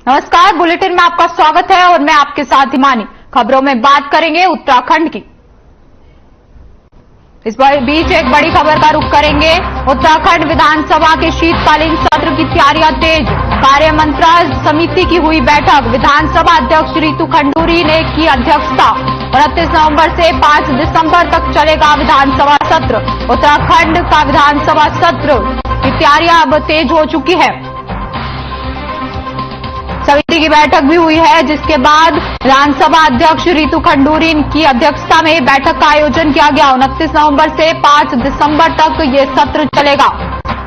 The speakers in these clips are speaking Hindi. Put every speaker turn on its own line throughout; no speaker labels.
नमस्कार, बुलेटिन में आपका स्वागत है और मैं आपके साथ हिमानी। खबरों में बात करेंगे उत्तराखंड की। इस बीच एक बड़ी खबर का रुख करेंगे। उत्तराखंड विधानसभा के शीतकालीन सत्र की तैयारियां तेज। कार्य मंत्रणा समिति की हुई बैठक। विधानसभा अध्यक्ष रितु खंडूरी ने की अध्यक्षता। 29 नवंबर से 5 दिसंबर तक चलेगा विधानसभा सत्र। उत्तराखंड का विधानसभा सत्र की तैयारियां अब तेज हो चुकी है। समिति की बैठक भी हुई है, जिसके बाद विधानसभा अध्यक्ष रितु खंडूरी की अध्यक्षता में बैठक का आयोजन किया गया। 29 नवंबर से 5 दिसंबर तक ये सत्र चलेगा।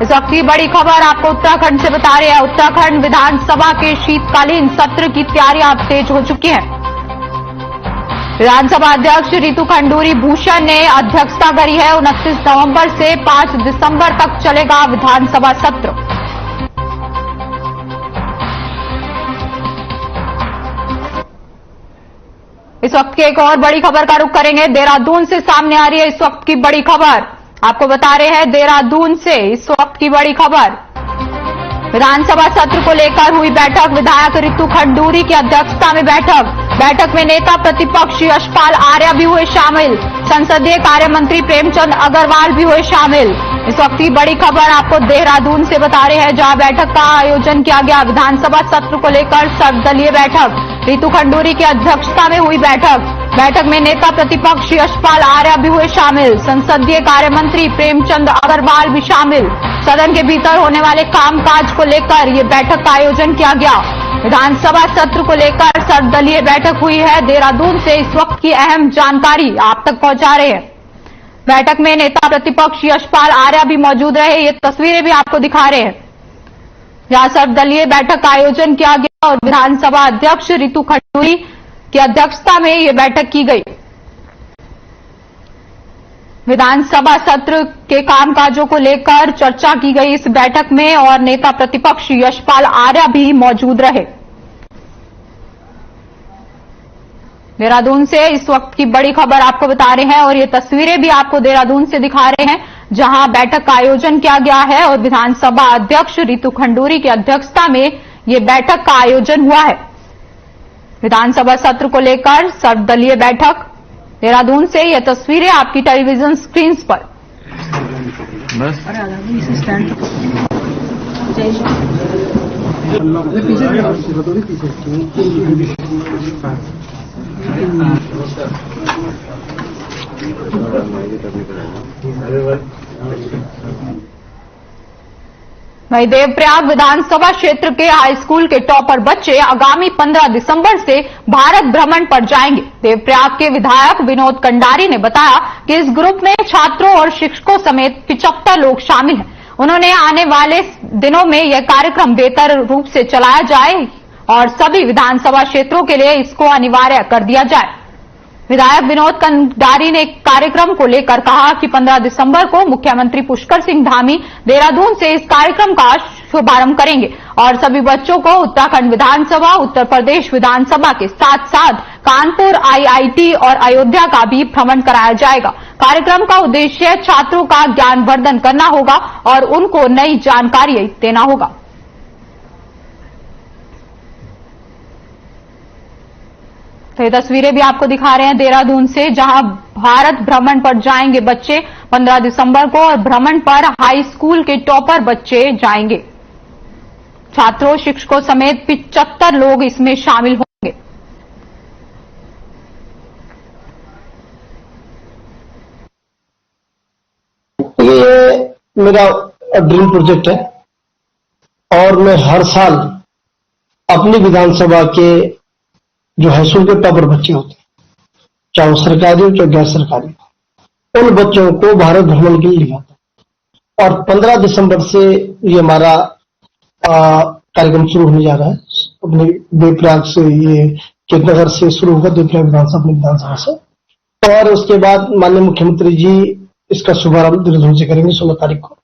इस वक्त की बड़ी खबर आपको उत्तराखंड से बता रहे हैं। उत्तराखंड विधानसभा के शीतकालीन सत्र की तैयारियां अब तेज हो चुकी हैं। विधानसभा अध्यक्ष रितु खंडूरी भूषण ने अध्यक्षता करी है। 29 नवंबर से 5 दिसंबर तक चलेगा विधानसभा सत्र। इस वक्त की एक और बड़ी खबर का रुख करेंगे। देहरादून से सामने आ रही है इस वक्त की बड़ी खबर। आपको बता रहे हैं देहरादून से इस वक्त की बड़ी खबर। विधानसभा सत्र को लेकर हुई बैठक। विधायक रितु खंडूरी की अध्यक्षता में बैठक में नेता प्रतिपक्ष यशपाल आर्य भी हुए शामिल। संसदीय कार्य मंत्री प्रेमचंद अग्रवाल भी हुए शामिल। इस वक्त की बड़ी खबर आपको देहरादून से बता रहे हैं, जहां बैठक का आयोजन किया गया। विधानसभा सत्र को लेकर सर्वदलीय बैठक। रितु खंडूरी की अध्यक्षता में हुई बैठक में नेता प्रतिपक्ष यशपाल आर्य भी हुए शामिल। संसदीय कार्य मंत्री प्रेमचंद अग्रवाल भी शामिल। सदन के भीतर होने वाले कामकाज को लेकर ये बैठक का आयोजन किया गया। विधानसभा सत्र को लेकर सर्वदलीय बैठक हुई है। देहरादून से इस वक्त की अहम जानकारी आप तक पहुंचा रहे हैं। बैठक में नेता प्रतिपक्ष यशपाल आर्य भी मौजूद रहे। ये तस्वीरें भी आपको दिखा रहे हैं, जहां सर्वदलीय बैठक का आयोजन किया गया और विधानसभा अध्यक्ष रितु खंडूरी की अध्यक्षता में ये बैठक की गई। विधानसभा सत्र के कामकाजों को लेकर चर्चा की गई इस बैठक में और नेता प्रतिपक्ष यशपाल आर्य भी मौजूद रहे। देहरादून से इस वक्त की बड़ी खबर आपको बता रहे हैं और ये तस्वीरें भी आपको देहरादून से दिखा रहे हैं, जहां बैठक का आयोजन किया गया है और विधानसभा अध्यक्ष रितु खंडूरी की अध्यक्षता में ये बैठक का आयोजन हुआ है। विधानसभा सत्र को लेकर सर्वदलीय बैठक। देहरादून से ये तस्वीरें आपकी टेलीविजन स्क्रीन पर। वहीं देवप्रयाग विधानसभा क्षेत्र के हाई स्कूल के टॉपर बच्चे आगामी 15 दिसंबर से भारत भ्रमण पर जाएंगे। देवप्रयाग के विधायक विनोद कंडारी ने बताया कि इस ग्रुप में छात्रों और शिक्षकों समेत 75 लोग शामिल हैं। उन्होंने आने वाले दिनों में यह कार्यक्रम बेहतर रूप से चलाया जाए और सभी विधानसभा क्षेत्रों के लिए इसको अनिवार्य कर दिया जाए। विधायक विनोद कंडारी ने कार्यक्रम को लेकर कहा कि 15 दिसंबर को मुख्यमंत्री पुष्कर सिंह धामी देहरादून से इस कार्यक्रम का शुभारंभ करेंगे और सभी बच्चों को उत्तराखंड विधानसभा, उत्तर प्रदेश विधानसभा के साथ साथ कानपुर IIT और अयोध्या का भी भ्रमण कराया जाएगा। कार्यक्रम का उद्देश्य छात्रों का ज्ञानवर्धन करना होगा और उनको नई जानकारी देना होगा। तो ये तस्वीरें भी आपको दिखा रहे हैं देहरादून से, जहां भारत भ्रमण पर जाएंगे बच्चे 15 दिसंबर को और भ्रमण पर हाई स्कूल के टॉपर बच्चे जाएंगे। छात्रों, शिक्षकों समेत 75 लोग इसमें शामिल होंगे।
ये मेरा ड्रीम प्रोजेक्ट है और मैं हर साल अपनी विधानसभा के जो हाई स्कूल के टॉपर बच्चे होते हैं, चाहे वो सरकारी हो चाहे गैर सरकारी, उन बच्चों को भारत भ्रमण के लिए ले जाता है। और 15 दिसंबर से ये हमारा कार्यक्रम शुरू होने जा रहा है। अपने देवप्रयाग से, ये चेतनगर से शुरू होगा, देवप्रयाग विधानसभा अपनी विधानसभा से, और उसके बाद माननीय मुख्यमंत्री जी इसका शुभारंभ देहरादून से करेंगे 16 तारीख को।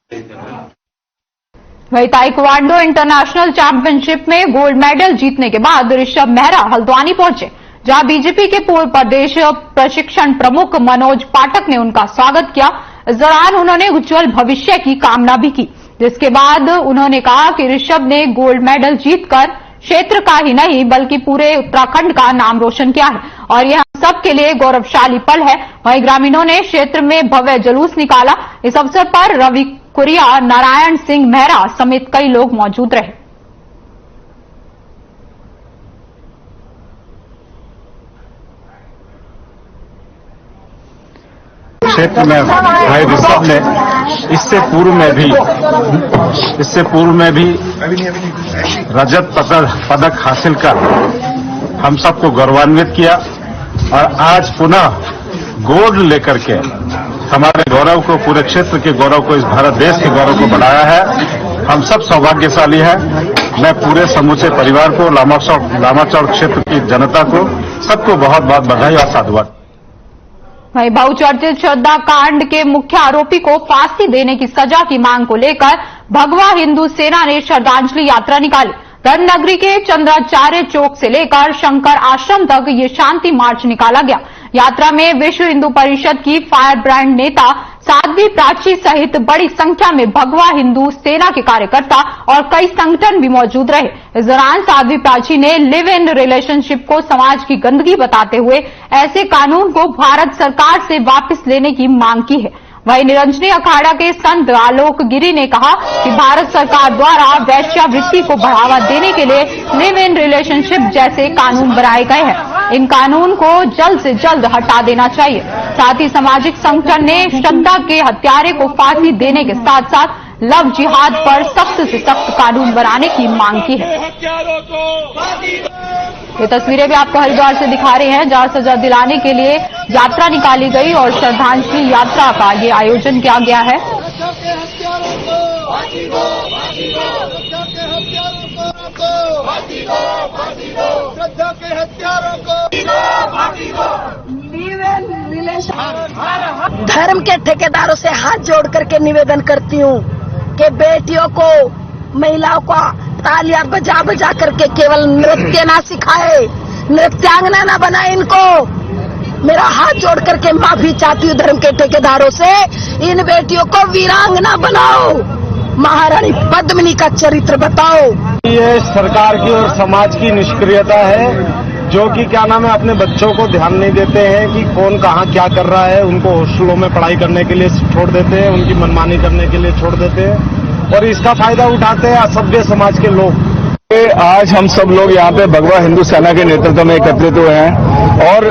वही ताइक्वांडो इंटरनेशनल चैंपियनशिप में गोल्ड मेडल जीतने के बाद ऋषभ मेहरा हल्द्वानी पहुंचे, जहां बीजेपी के पूर्व प्रदेश प्रशिक्षण प्रमुख मनोज पाठक ने उनका स्वागत किया। इस दौरान उन्होंने उज्जवल भविष्य की कामना भी की, जिसके बाद उन्होंने कहा कि ऋषभ ने गोल्ड मेडल जीतकर क्षेत्र का ही नहीं बल्कि पूरे उत्तराखंड का नाम रोशन किया है और यह हम सबके लिए गौरवशाली पल है। वहीं ग्रामीणों ने क्षेत्र में भव्य जुलूस निकाला। इस अवसर पर रवि कुरिया, नारायण सिंह मेहरा समेत कई लोग मौजूद रहे।
क्षेत्र में भाई ऋषभ ने इससे पूर्व में भी रजत पदक हासिल कर हम सबको गौरवान्वित किया और आज पुनः गोल्ड लेकर के हमारे गौरव को, पूरे क्षेत्र के गौरव को, इस भारत देश के गौरव को बढ़ाया है। हम सब सौभाग्यशाली हैं। मैं पूरे समूचे परिवार को, लामाचौड़ क्षेत्र की जनता को, सबको बहुत बहुत बधाई और साधुवाद।
वहीं बहुचर्चित श्रद्धा कांड के मुख्य आरोपी को फांसी देने की सजा की मांग को लेकर भगवा हिंदू सेना ने श्रद्धांजलि यात्रा निकाली। धर्मनगरी के चंद्राचार्य चौक से लेकर शंकर आश्रम तक ये शांति मार्च निकाला गया। यात्रा में विश्व हिंदू परिषद की फायर ब्रांड नेता साध्वी प्राची सहित बड़ी संख्या में भगवा हिंदू सेना के कार्यकर्ता और कई संगठन भी मौजूद रहे। इस दौरान साध्वी प्राची ने लिव इन रिलेशनशिप को समाज की गंदगी बताते हुए ऐसे कानून को भारत सरकार से वापस लेने की मांग की है। वहीं निरंजनी अखाड़ा के संत आलोक गिरी ने कहा कि भारत सरकार द्वारा वैश्यावृत्ति को बढ़ावा देने के लिए लिव इन रिलेशनशिप जैसे कानून बनाए गए हैं। इन कानून को जल्द से जल्द हटा देना चाहिए। साथ ही सामाजिक संगठन ने श्रद्धा के हत्यारे को फांसी देने के साथ साथ लव जिहाद पर सख्त से सख्त कानून बनाने की मांग की है। ये तस्वीरें भी आपको हरिद्वार से दिखा रहे हैं, जहां सजा दिलाने के लिए यात्रा निकाली गई और श्रद्धांजलि यात्रा का ये आयोजन किया गया है।
धर्म के ठेकेदारों से हाथ जोड़ करके निवेदन करती हूँ कि बेटियों को, महिलाओं को तालियां बजा बजा करके केवल नृत्य ना सिखाए, नृत्यांगना ना बनाए इनको। मेरा हाथ जोड़ करके माफी चाहती हूँ धर्म के ठेकेदारों से, इन बेटियों को वीरांगना बनाओ, महारानी पद्मिनी का चरित्र बताओ।
ये सरकार की और समाज की निष्क्रियता है, जो कि क्या नाम है, अपने बच्चों को ध्यान नहीं देते हैं कि कौन कहाँ क्या कर रहा है। उनको हॉस्टलों में पढ़ाई करने के लिए छोड़ देते हैं, उनकी मनमानी करने के लिए छोड़ देते हैं और इसका फायदा उठाते हैं असभ्य समाज के लोग।
आज हम सब लोग यहाँ पे भगवा हिंदू सेना के नेतृत्व में एकत्रित हुए हैं और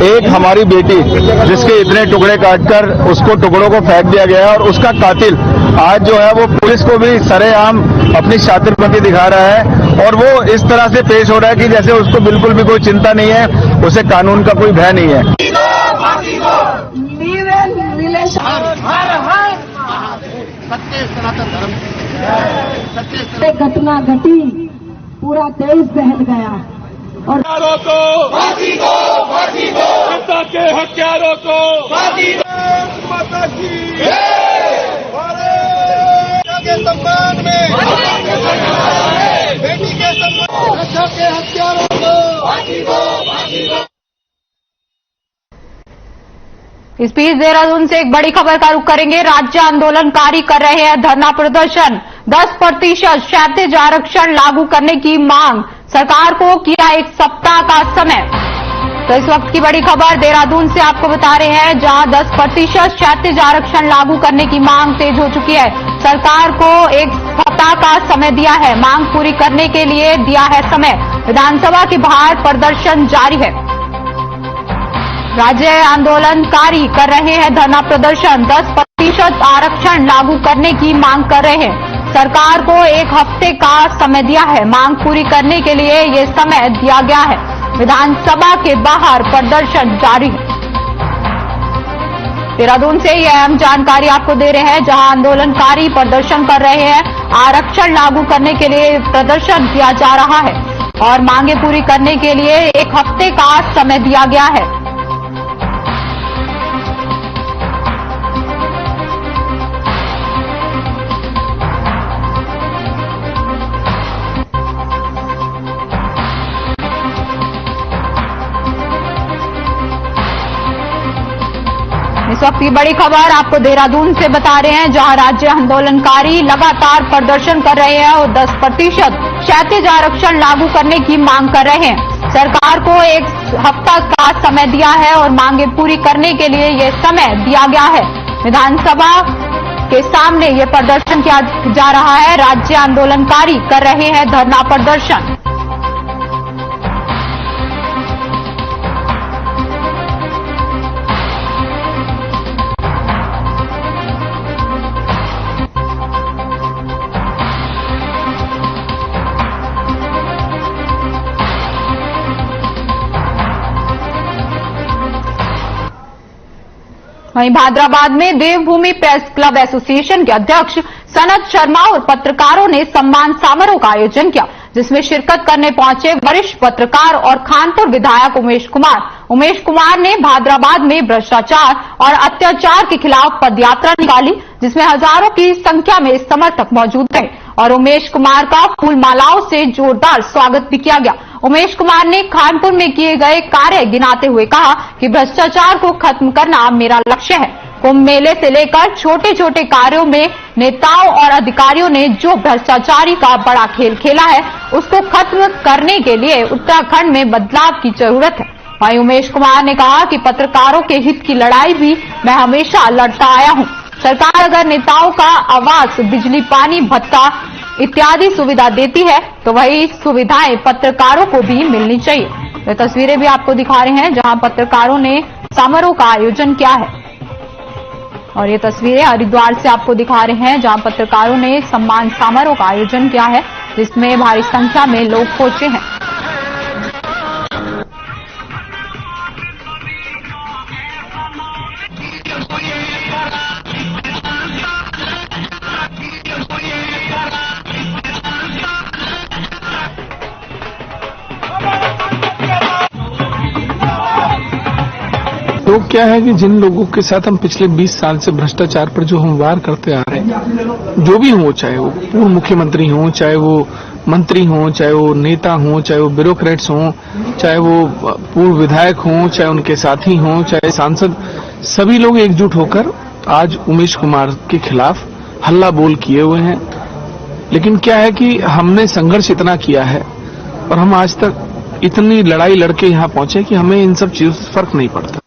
एक हमारी बेटी जिसके इतने टुकड़े काटकर उसको टुकड़ों को फेंक दिया गया है और उसका कातिल आज जो है वो पुलिस को भी सरेआम अपनी शातिरपंती दिखा रहा है और वो इस तरह से पेश हो रहा है कि जैसे उसको बिल्कुल भी कोई चिंता नहीं है, उसे कानून का कोई भय नहीं है।
घटना घटी, पूरा देश बहल गया और
फांसी दो, जनता के हत्यारों को फांसी दो। माता की भारत के सम्मान में, बेटी के सम्मान, जनता के हत्यारों को फांसी दो।
इस बीच देहरादून से एक बड़ी खबर का रुख करेंगे। राज्य आंदोलनकारी कर रहे हैं धरना प्रदर्शन। 10% क्षैतिज आरक्षण लागू करने की मांग, सरकार को किया एक सप्ताह का समय। तो इस वक्त की बड़ी खबर देहरादून से आपको बता रहे हैं, जहां 10% क्षैतिज आरक्षण लागू करने की मांग तेज हो चुकी है। सरकार को एक सप्ताह का समय दिया है, मांग पूरी करने के लिए दिया है समय। विधानसभा के बाहर प्रदर्शन जारी है। राज्य आंदोलनकारी कर रहे हैं धरना प्रदर्शन। 10% आरक्षण लागू करने की मांग कर रहे हैं। सरकार को एक हफ्ते का समय दिया है, मांग पूरी करने के लिए ये समय दिया गया है। विधानसभा के बाहर प्रदर्शन जारी है। देहरादून से यह अहम जानकारी आपको दे रहे हैं, जहां आंदोलनकारी प्रदर्शन कर रहे हैं। आरक्षण लागू करने के लिए प्रदर्शन किया जा रहा है और मांगे पूरी करने के लिए एक हफ्ते का समय दिया गया है। इस वक्त की बड़ी खबर आपको देहरादून से बता रहे हैं, जहां राज्य आंदोलनकारी लगातार प्रदर्शन कर रहे हैं और 10% क्षैतिज आरक्षण लागू करने की मांग कर रहे हैं। सरकार को 1 हफ्ता का समय दिया है और मांगे पूरी करने के लिए ये समय दिया गया है। विधानसभा के सामने ये प्रदर्शन किया जा रहा है। राज्य आंदोलनकारी कर रहे हैं धरना प्रदर्शन। वहीं भादराबाद में देवभूमि प्रेस क्लब एसोसिएशन के अध्यक्ष सनत शर्मा और पत्रकारों ने सम्मान समारोह का आयोजन किया, जिसमें शिरकत करने पहुंचे वरिष्ठ पत्रकार और खानपुर विधायक उमेश कुमार ने भादराबाद में भ्रष्टाचार और अत्याचार के खिलाफ पदयात्रा निकाली, जिसमें हजारों की संख्या में समर्थक मौजूद थे और उमेश कुमार का फूल मालाओं से जोरदार स्वागत भी किया गया। उमेश कुमार ने खानपुर में किए गए कार्य गिनाते हुए कहा कि भ्रष्टाचार को खत्म करना मेरा लक्ष्य है। कुंभ मेले से लेकर छोटे छोटे कार्यों में नेताओं और अधिकारियों ने जो भ्रष्टाचारी का बड़ा खेल खेला है, उसको खत्म करने के लिए उत्तराखंड में बदलाव की जरूरत है। वहीं उमेश कुमार ने कहा कि पत्रकारों के हित की लड़ाई भी मैं हमेशा लड़ता आया हूं। सरकार अगर नेताओं का आवास, बिजली, पानी, भत्ता इत्यादि सुविधा देती है तो वही सुविधाएं पत्रकारों को भी मिलनी चाहिए। ये तस्वीरें भी आपको दिखा रहे हैं जहां पत्रकारों ने समारोह का आयोजन किया है, और ये तस्वीरें हरिद्वार से आपको दिखा रहे हैं जहां पत्रकारों ने सम्मान समारोह का आयोजन किया है, जिसमें भारी संख्या में लोग पहुंचे हैं।
लोग क्या है कि जिन लोगों के साथ हम पिछले 20 साल से भ्रष्टाचार पर जो हम वार करते आ रहे हैं, जो भी हो, चाहे वो पूर्व मुख्यमंत्री हों, चाहे वो मंत्री हों, चाहे वो नेता हों, चाहे वो ब्यूरोक्रेट्स हों, चाहे वो पूर्व विधायक हों, चाहे उनके साथी हों, चाहे सांसद, सभी लोग एकजुट होकर आज उमेश कुमार के खिलाफ हल्ला बोल किए हुए हैं। लेकिन क्या है कि हमने संघर्ष इतना किया है और हम आज तक इतनी लड़ाई लड़के यहाँ पहुंचे कि हमें इन सब चीजों से फर्क नहीं पड़ता।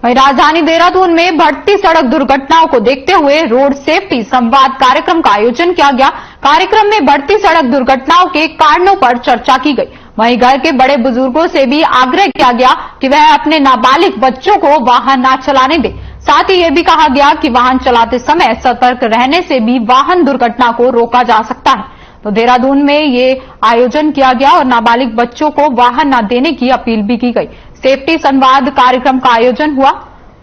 वहीं राजधानी देहरादून में बढ़ती सड़क दुर्घटनाओं को देखते हुए रोड सेफ्टी संवाद कार्यक्रम का आयोजन किया गया। कार्यक्रम में बढ़ती सड़क दुर्घटनाओं के कारणों पर चर्चा की गई। वहीं घर के बड़े बुजुर्गों से भी आग्रह किया गया कि वह अपने नाबालिग बच्चों को वाहन न चलाने दें। साथ ही यह भी कहा गया कि वाहन चलाते समय सतर्क रहने से भी वाहन दुर्घटना को रोका जा सकता है। तो देहरादून में ये आयोजन किया गया और नाबालिग बच्चों को वाहन न देने की अपील भी की गई। सेफ्टी संवाद कार्यक्रम का आयोजन हुआ,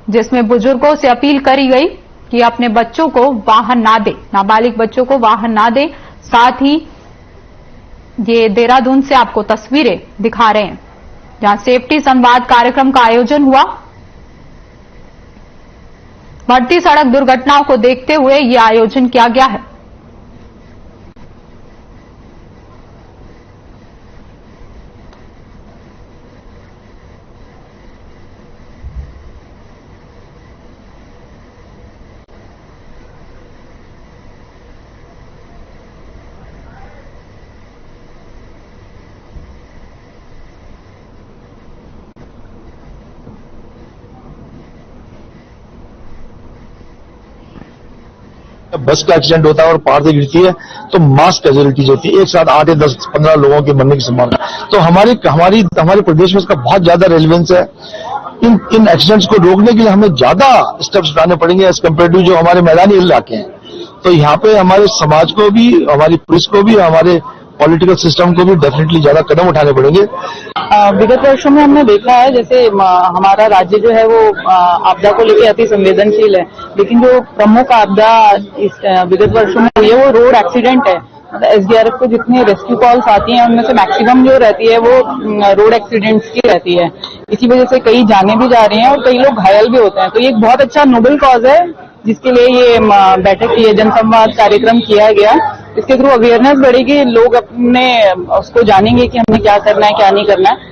जिसमें बुजुर्गों से अपील करी गई कि अपने बच्चों को वाहन ना दें, नाबालिग बच्चों को वाहन ना दें। साथ ही ये देहरादून से आपको तस्वीरें दिखा रहे हैं जहां सेफ्टी संवाद कार्यक्रम का आयोजन हुआ। बढ़ती सड़क दुर्घटनाओं को देखते हुए ये आयोजन किया गया है।
बस का एक्सीडेंट होता है और पहाड़ से गिरती है तो मास कैजुअलिटीज होती है, एक साथ 8 या 10-15 लोगों के मरने की संभावना। तो हमारे प्रदेश में इसका बहुत ज्यादा रेलिवेंस है। इन एक्सीडेंट्स को रोकने के लिए हमें ज्यादा स्टेप्स उठाने पड़ेंगे एज कम्पेयर टू जो हमारे मैदानी इलाके हैं। तो यहाँ पे हमारे समाज को भी, हमारी पुलिस को भी, हमारे पॉलिटिकल सिस्टम को भी डेफिनेटली ज्यादा कदम उठाने पड़ेंगे।
विगत वर्षों में हमने देखा है जैसे हमारा राज्य जो है वो आपदा को लेकर अति संवेदनशील है, लेकिन जो प्रमुख आपदा इस विगत वर्षों में हुई है वो रोड एक्सीडेंट है। एसडीआरएफ को जितनी रेस्क्यू कॉल्स आती हैं उनमें से मैक्सिमम जो रहती है वो रोड एक्सीडेंट्स की रहती है। इसी वजह से कई जानें भी जा रही हैं और कई लोग घायल भी होते हैं। तो ये एक बहुत अच्छा नोबल कॉज है जिसके लिए ये बैठक की जनसंवाद कार्यक्रम किया गया। इसके थ्रू अवेयरनेस बढ़ेगी, लोग अपने उसको जानेंगे कि हमें क्या करना है क्या नहीं करना है।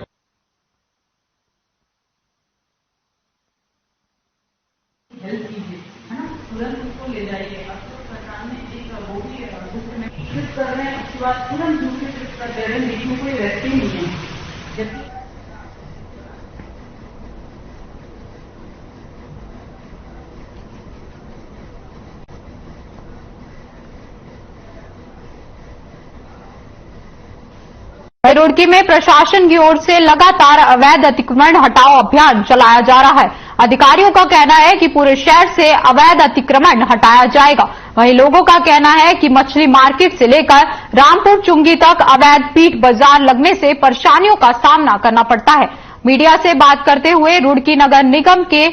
रुड़की में प्रशासन की ओर से लगातार अवैध अतिक्रमण हटाओ अभियान चलाया जा रहा है। अधिकारियों का कहना है कि पूरे शहर से अवैध अतिक्रमण हटाया जाएगा। वहीं लोगों का कहना है कि मछली मार्केट से लेकर रामपुर चुंगी तक अवैध पीट बाजार लगने से परेशानियों का सामना करना पड़ता है। मीडिया से बात करते हुए रुड़की नगर निगम के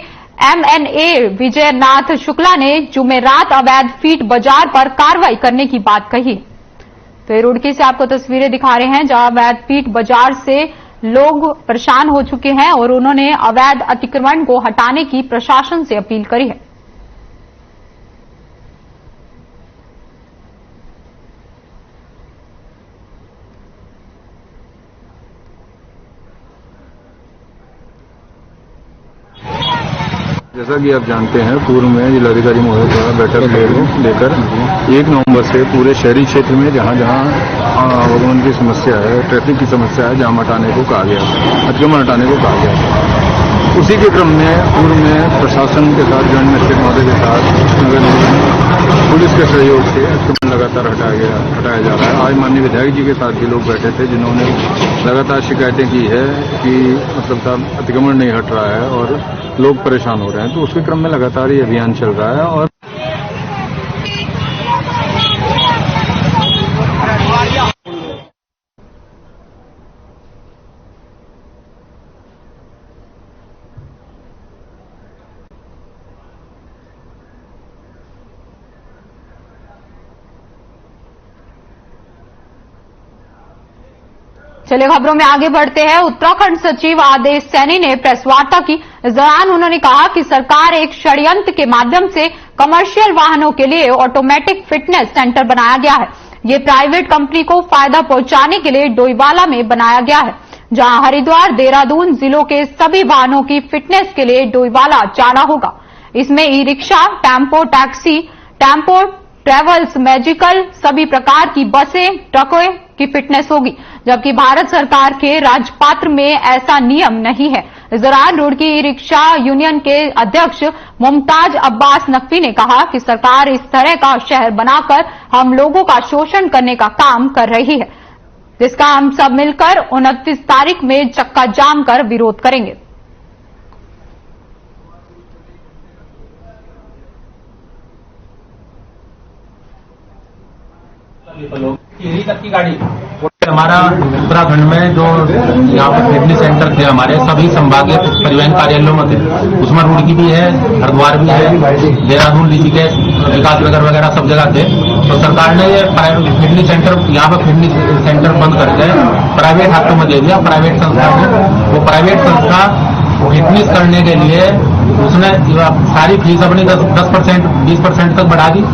MNA विजयनाथ शुक्ला ने जुमेरात अवैध फीट बाजार पर कार्रवाई करने की बात कही। तो रुड़की से आपको तस्वीरें दिखा रहे हैं जहां अवैध फीट बाजार से लोग परेशान हो चुके हैं और उन्होंने अवैध अतिक्रमण को हटाने की प्रशासन से अपील करी है।
जैसा कि आप जानते हैं, पूर्व में जिलाधिकारी महोदय द्वारा बैठक लेकर 1 नवंबर से पूरे शहरी क्षेत्र में जहां जहां आवागमन की समस्या है, ट्रैफिक की समस्या है, जाम हटाने को कहा गया, अतिक्रमण हटाने को कहा गया। उसी के क्रम में पूर्व में प्रशासन के साथ, जॉइंट मजिस्ट्रेट महोदय के साथ नगर निगम पुलिस के सहयोग से अतिक्रमण लगातार हटाया जा रहा है। आज माननीय विधायक जी के साथ भी लोग बैठे थे जिन्होंने लगातार शिकायतें की है कि मतलब साहब अतिक्रमण नहीं हट रहा है और लोग परेशान हो रहे हैं। तो उसके क्रम में लगातार ये अभियान चल रहा है और
चलिए खबरों में आगे बढ़ते हैं। उत्तराखंड सचिव आदेश सैनी ने प्रेस वार्ता की। इस दौरान उन्होंने कहा कि सरकार एक षड्यंत्र के माध्यम से कमर्शियल वाहनों के लिए ऑटोमेटिक फिटनेस सेंटर बनाया गया है। ये प्राइवेट कंपनी को फायदा पहुंचाने के लिए डोईवाला में बनाया गया है, जहां हरिद्वार, देहरादून जिलों के सभी वाहनों की फिटनेस के लिए डोईवाला जाना होगा। इसमें e rickshaw, tempo taxi, tempo travels, magical, सभी प्रकार की बसें, ट्रकों की फिटनेस होगी, जबकि भारत सरकार के राजपत्र में ऐसा नियम नहीं है। इस दौरान रुड़की ई रिक्शा यूनियन के अध्यक्ष मुमताज अब्बास नकवी ने कहा कि सरकार इस तरह का शहर बनाकर हम लोगों का शोषण करने का काम कर रही है, जिसका हम सब मिलकर 29 तारीख में चक्का जाम कर विरोध करेंगे।
तक की गाड़ी हमारा उत्तराखंड में जो यहाँ पर फिटनेस सेंटर थे हमारे सभी संभागीय परिवहन कार्यालयों में थे, उसमें रुड़की भी है, हरिद्वार भी है, देहरादून, ऋषिकेश, विकास नगर वगैरह सब जगह थे। तो सरकार ने ये प्राइवेट फिटनेस सेंटर यहाँ पर फिटनेस सेंटर बंद करके प्राइवेट हाथों में दे दिया, प्राइवेट संस्था को। वो प्राइवेट संस्था फिटनेस करने के लिए उसने सारी फीस अपनी 10%, 20% तक बढ़ा दी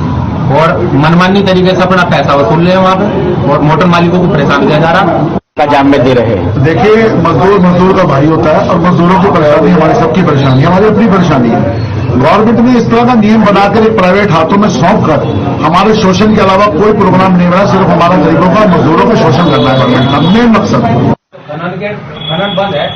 और मनमानी तरीके से अपना पैसा वसूल रहे हैं वहां पे, और मोटर मालिकों को परेशान किया जा रहा का जाम में दे रहे हैं।
देखिए, मजदूर का भाई होता है और मजदूरों की परेशानी हमारी सबकी परेशानी है, हमारी अपनी परेशानी है। गवर्नमेंट ने इस तरह का नियम बनाकर प्राइवेट हाथों में सौंप कर हमारे शोषण के अलावा कोई प्रोग्राम नहीं बना, सिर्फ हमारा गरीबों का, मजदूरों का शोषण करना है गवर्नमेंट का मेन मकसद।
खनन बंद है।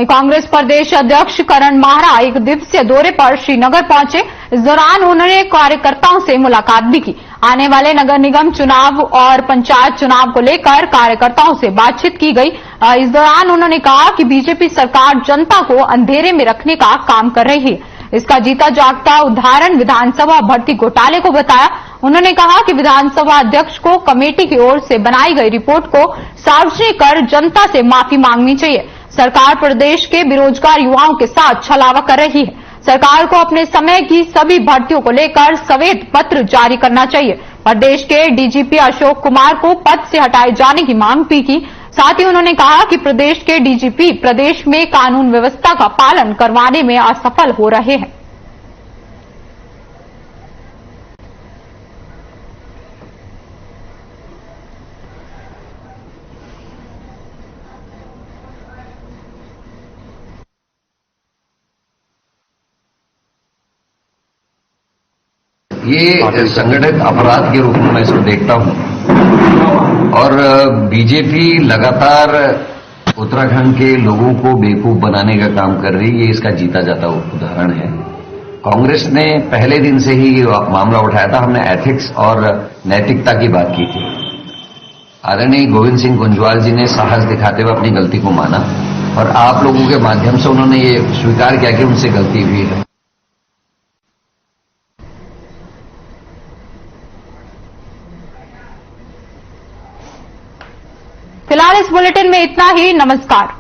कांग्रेस प्रदेश अध्यक्ष करण माहरा एक दिवसीय दौरे पर श्रीनगर पहुंचे। इस दौरान उन्होंने कार्यकर्ताओं से मुलाकात भी की। आने वाले नगर निगम चुनाव और पंचायत चुनाव को लेकर कार्यकर्ताओं से बातचीत की गई। इस दौरान उन्होंने कहा कि बीजेपी सरकार जनता को अंधेरे में रखने का काम कर रही है। इसका जीता जागता उदाहरण विधानसभा भर्ती घोटाले को बताया। उन्होंने कहा कि विधानसभा अध्यक्ष को कमेटी की ओर से बनाई गई रिपोर्ट को सार्वजनिक कर जनता से माफी मांगनी चाहिए। सरकार प्रदेश के बेरोजगार युवाओं के साथ छलावा कर रही है। सरकार को अपने समय की सभी भर्तियों को लेकर श्वेत पत्र जारी करना चाहिए। प्रदेश के डीजीपी अशोक कुमार को पद से हटाए जाने की मांग भी की। साथ ही उन्होंने कहा कि प्रदेश के डीजीपी प्रदेश में कानून व्यवस्था का पालन करवाने में असफल हो रहे हैं।
ये संगठित अपराध के रूप में मैं इसको देखता हूं और बीजेपी लगातार उत्तराखंड के लोगों को बेवकूफ बनाने का काम कर रही है। ये इसका जीता जाता उदाहरण है। कांग्रेस ने पहले दिन से ही मामला उठाया था। हमने एथिक्स और नैतिकता की बात की थी। आदरणीय गोविंद सिंह कुंजवाल जी ने साहस दिखाते हुए अपनी गलती को माना और आप लोगों के माध्यम से उन्होंने ये स्वीकार किया कि उनसे गलती हुई है।
फिलहाल इस बुलेटिन में इतना ही। नमस्कार।